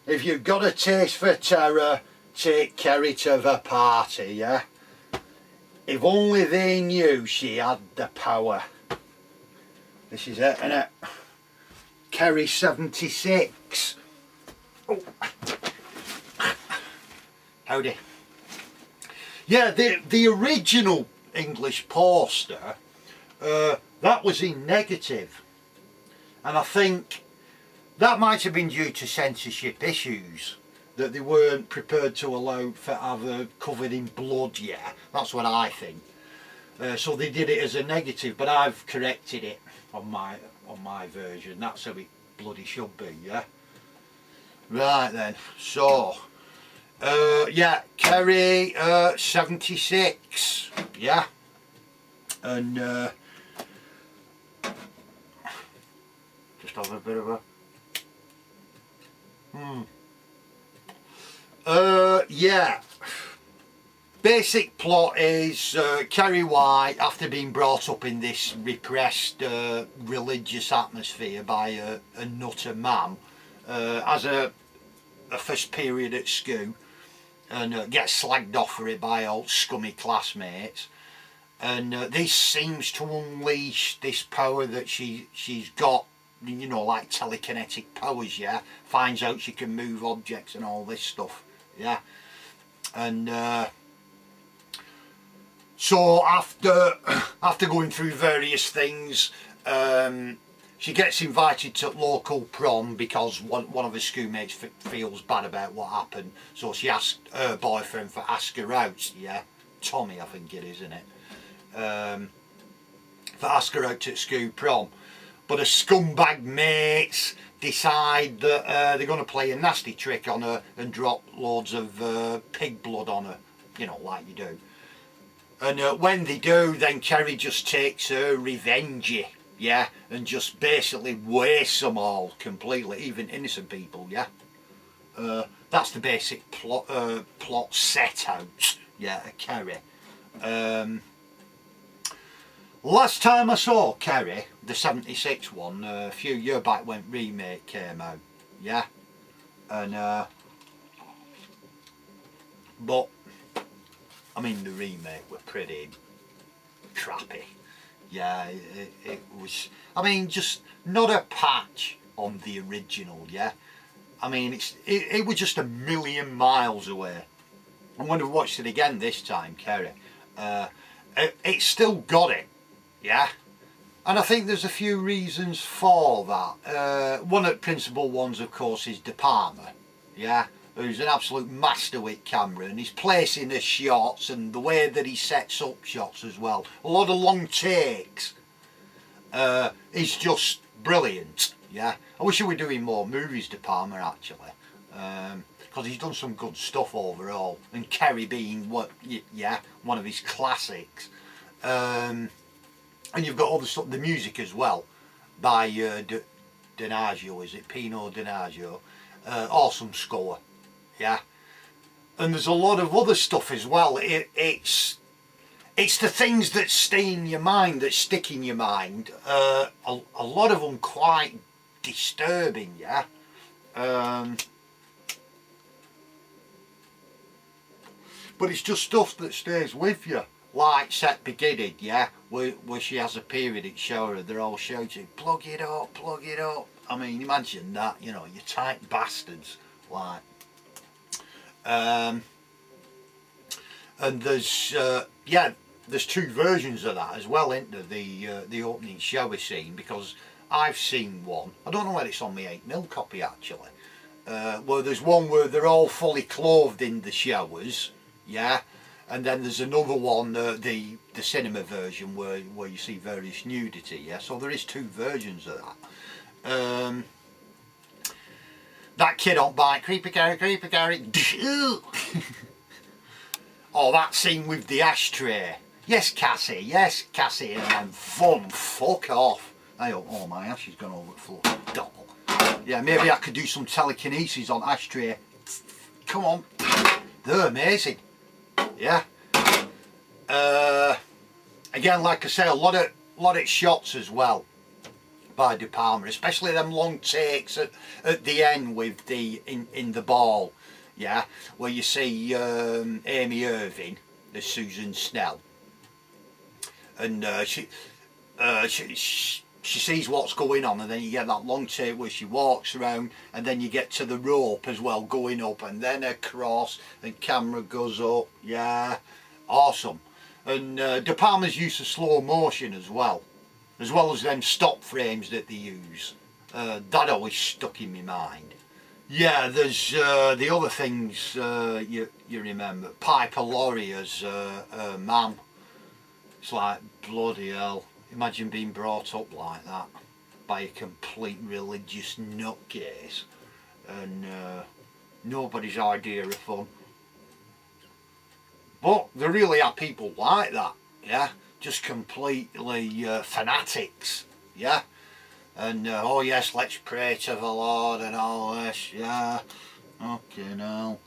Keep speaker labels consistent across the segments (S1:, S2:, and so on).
S1: If you've got a taste for terror, take Carrie to the party, yeah? If only they knew she had the power. This is it, innit? Carrie 76. Oh. Howdy. Yeah, the original English poster, that was in negative. And I think that might have been due to censorship issues, that they weren't prepared to allow for either covered in blood, yeah. That's what I think. So they did it as a negative, but I've corrected it on my version. That's how it bloody should be, yeah. Right then, so yeah, Carrie 76, yeah, and just have a bit of a yeah. Basic plot is Carrie White, after being brought up in this repressed religious atmosphere by a nutter man, has a first period at school and gets slagged off for it by old scummy classmates, and this seems to unleash this power that she's got, you know, like telekinetic powers, yeah. Finds out she can move objects and all this stuff, yeah. And so after going through various things, she gets invited to local prom because one of her schoolmates feels bad about what happened. So she asked her boyfriend to ask her out, yeah, Tommy I think it is, isn't it? To ask her out at school prom. But her scumbag mates decide that they're going to play a nasty trick on her and drop loads of pig blood on her, you know, like you do. And when they do, then Carrie just takes her revenge, yeah, and just basically wastes them all completely, even innocent people, yeah. That's the basic plot set out, yeah, of Carrie. Last time I saw Carrie, the 76 one, a few years back when remake came out, yeah, and but I mean the remake were pretty crappy, yeah. It was, I mean, just not a patch on the original, yeah. I mean, it was just a million miles away. And when I watched it again this time, Carrie, it still got it, yeah. And I think there's a few reasons for that. One of the principal ones, of course, is De Palma, yeah, who's an absolute master with camera, and his placing the shots and the way that he sets up shots as well. A lot of long takes is just brilliant, yeah. I wish he were doing more movies, De Palma, actually, because he's done some good stuff overall, and Carrie being what, yeah, one of his classics. And you've got all the stuff, the music as well, by Donaggio, is it? Pino Donaggio. Awesome score, yeah. And there's a lot of other stuff as well. It's the things that stay in your mind, that stick in your mind. A lot of them quite disturbing, yeah. But it's just stuff that stays with you. Like Set Beginning, yeah, where she has a period in shower, they're all shouting, plug it up, plug it up. I mean, imagine that, you know, you tight bastards, like. And there's, yeah, there's two versions of that as well, isn't there, the opening shower scene, because I've seen one, I don't know whether it's on my 8mm copy actually, where there's one where they're all fully clothed in the showers, yeah. And then there's another one, the cinema version, where you see various nudity, yeah. So there is two versions of that. That kid on bike, creepy Carrie, creepy Carrie. Oh, that scene with the ashtray. Yes, Cassie, and then fuck off. Oh, my ash has gone over the floor. Doll. Yeah, maybe I could do some telekinesis on ashtray. Come on, they're amazing. Yeah. Again, like I say, a lot of shots as well by De Palma, especially them long takes at the end with the in the ball, yeah, where you see Amy Irving, the Susan Snell, and she sees what's going on, and then you get that long take where she walks around, and then you get to the rope as well going up, and then across, and camera goes up. Yeah, awesome. And De Palma's use of slow motion as well as them stop frames that they use. That always stuck in my mind. Yeah, there's the other things you remember. Piper Laurie as Mam. It's like, bloody hell. Imagine being brought up like that by a complete religious nutcase, and nobody's idea of fun. But there really are people like that, yeah, just completely fanatics, yeah, and oh yes, let's pray to the Lord and all this, yeah, okay now.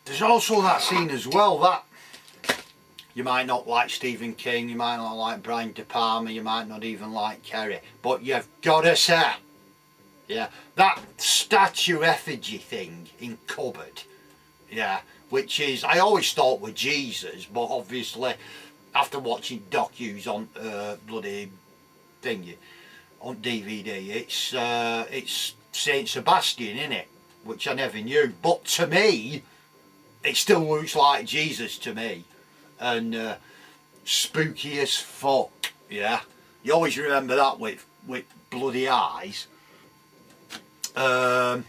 S1: There's also that scene as well that you might not like Stephen King, you might not like Brian De Palma, you might not even like Carrie, but you've got to say, yeah, that statue effigy thing in Cupboard, yeah, which is, I always thought were Jesus, but obviously after watching docus on bloody thingy, on DVD, it's Saint Sebastian, innit, which I never knew, but to me, it still looks like Jesus to me. And spooky as fuck, yeah. You always remember that with bloody eyes. And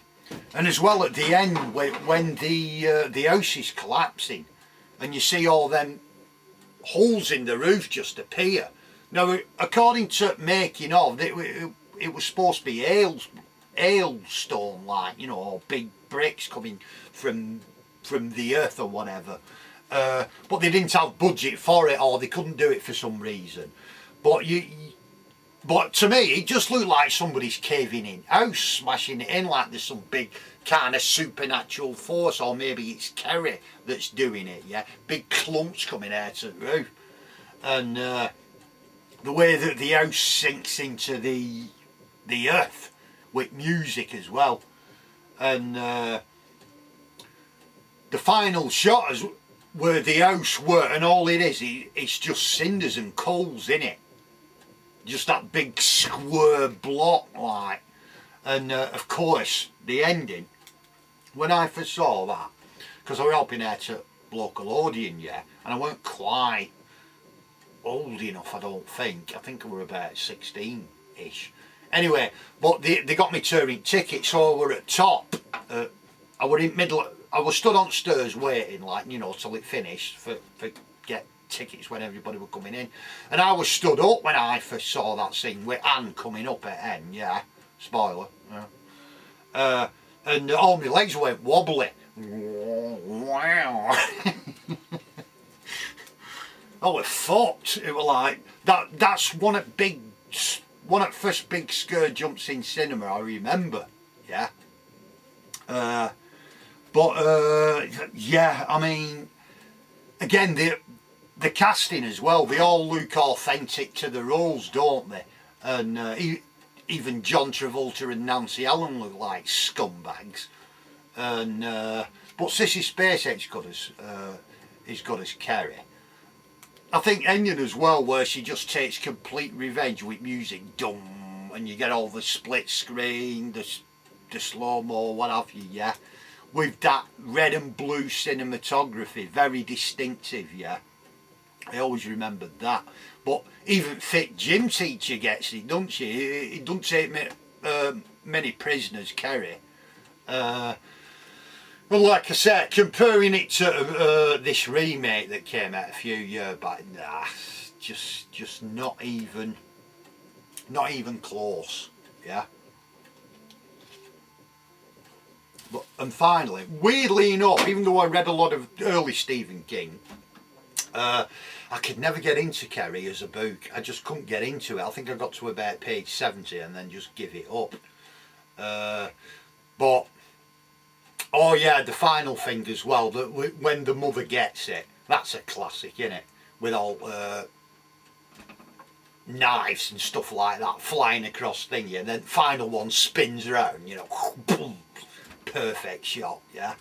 S1: as well at the end when the house is collapsing, and you see all them holes in the roof just appear. Now, according to making of, it was supposed to be hailstone, like, you know, or big bricks coming from the earth or whatever. But they didn't have budget for it, or they couldn't do it for some reason. But to me, it just looked like somebody's caving in house, smashing it in, like there's some big kind of supernatural force, or maybe it's Carrie that's doing it, yeah? Big clumps coming out of the roof. And the way that the house sinks into the earth, with music as well. And the final shot is where the house were, and all it is, it's just cinders and coals in it. Just that big square block, like. And of course, the ending, when I first saw that, because I was helping out at local Odeon, yeah, and I weren't quite old enough, I don't think. I think I were about 16-ish. Anyway, but they got me touring tickets, so I were at top. I were in middle. I was stood on stairs waiting, like, you know, till it finished for get tickets when everybody were coming in. And I was stood up when I first saw that scene with Anne coming up at end, yeah. Spoiler. Yeah. And all my legs went wobbly. Wow. I was fucked. It was like, that's one of first big scare jumps in cinema I remember, yeah. But yeah, I mean, again, the casting as well, they all look authentic to the roles, don't they? And even John Travolta and Nancy Allen look like scumbags. And but Sissy Spacek's good as Carrie. I think Enion as well, where she just takes complete revenge with music, dum, and you get all the split screen, the slow-mo, what have you, yeah. With that red and blue cinematography, very distinctive, yeah. I always remembered that. But even Thick Gym Teacher gets it, don't she? It doesn't take many prisoners, Carrie. Well, like I said, comparing it to this remake that came out a few years back, nah, just not even close, yeah. But, and finally, weirdly enough, even though I read a lot of early Stephen King, I could never get into Carrie as a book. I just couldn't get into it. I think I got to about page 70 and then just give it up. But oh yeah, the final thing as well, that when the mother gets it, that's a classic, isn't it? With all knives and stuff like that flying across thingy, and then final one spins around, you know, boom, perfect shot, yeah.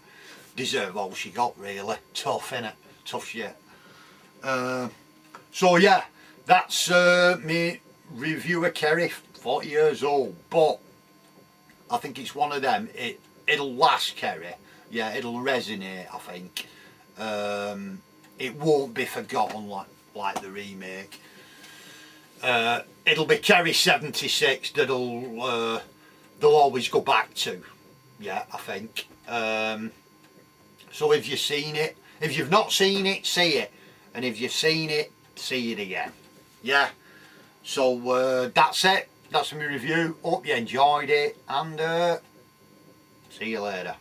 S1: Deserve all she got, really. Tough, innit? Tough shit. So yeah, that's me review of Carrie, 40 years old, but I think it's one of them, it'll last, Carrie, yeah, it'll resonate, I think. It won't be forgotten like the remake. It'll be Carrie 76 that'll they'll always go back to, yeah, I think. So if you've seen it, if you've not seen it, see it, and if you've seen it, see it again, yeah. So that's it, that's my review. Hope you enjoyed it, and see you later.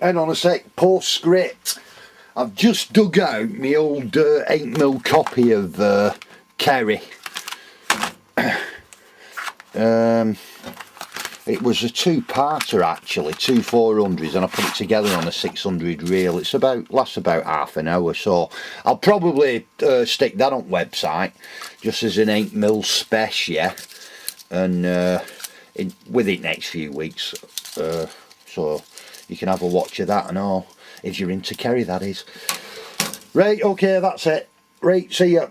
S1: Hang on a sec, postscript. I've just dug out my old 8mm copy of Carrie. It was a two-parter actually, two 400s, and I put it together on a 600 reel. It's lasts about half an hour, so I'll probably stick that on website just as an 8mm spec, yeah, and within next few weeks, so you can have a watch of that and all, if you're into Carrie, that is. Right, okay, that's it. Right, see ya.